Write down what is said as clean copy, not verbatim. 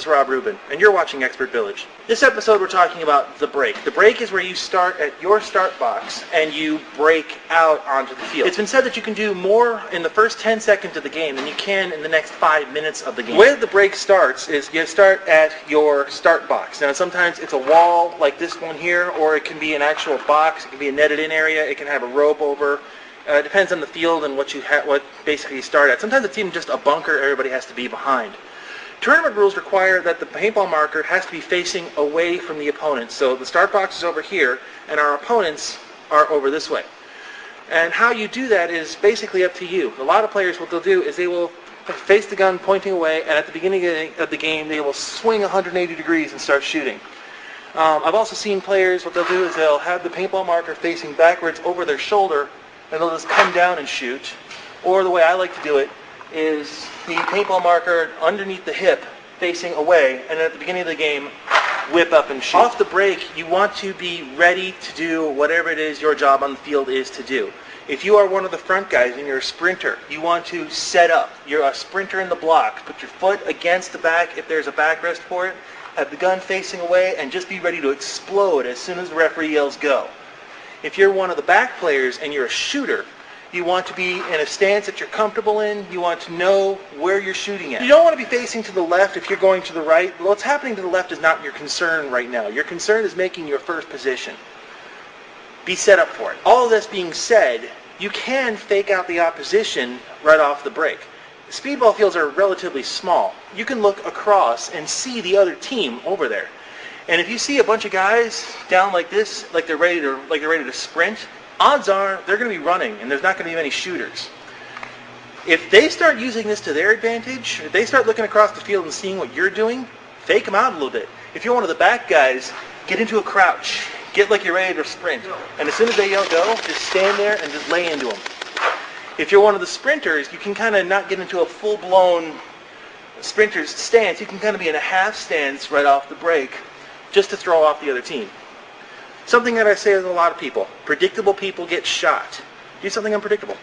Rob Rubin, and you're watching Expert Village. This episode we're talking about the break. The break is where you start at your start box and you break out onto the field. It's been said that you can do more in the first 10 seconds of the game than you can in the next 5 minutes of the game. The way that the break starts is you start at your start box. Now sometimes it's a wall like this one here, or it can be an actual box, it can be a netted in area, it can have a rope over. It depends on the field and what basically you start at. Sometimes it's even just a bunker everybody has to be behind. Tournament rules require that the paintball marker has to be facing away from the opponent. So the start box is over here, and our opponents are over this way. And how you do that is basically up to you. A lot of players, what they'll do is they will face the gun pointing away, and at the beginning of the game, they will swing 180 degrees and start shooting. I've also seen players, what they'll do is they'll have the paintball marker facing backwards over their shoulder, and they'll just come down and shoot. Or the way I like to do it is the paintball marker underneath the hip facing away, and at the beginning of the game whip up and shoot. Off the break, you want to be ready to do whatever it is your job on the field is to do. If you are one of the front guys and you're a sprinter, you want to set up. You're a sprinter in the block. Put your foot against the back if there's a backrest for it. Have the gun facing away and just be ready to explode as soon as the referee yells go. If you're one of the back players and you're a shooter, you want to be in a stance that you're comfortable in. You want to know where you're shooting at. You don't want to be facing to the left if you're going to the right. What's happening to the left is not your concern right now. Your concern is making your first position. Be set up for it. All of this being said, you can fake out the opposition right off the break. Speedball fields are relatively small. You can look across and see the other team over there. And if you see a bunch of guys down like this, like they're ready to sprint, odds are they're going to be running, and there's not going to be many shooters. If they start using this to their advantage, if they start looking across the field and seeing what you're doing, fake them out a little bit. If you're one of the back guys, get into a crouch. Get like you're ready to sprint. And as soon as they yell go, just stand there and just lay into them. If you're one of the sprinters, you can kind of not get into a full-blown sprinter's stance. You can kind of be in a half stance right off the break just to throw off the other team. Something that I say to a lot of people, predictable people get shot. Do something unpredictable.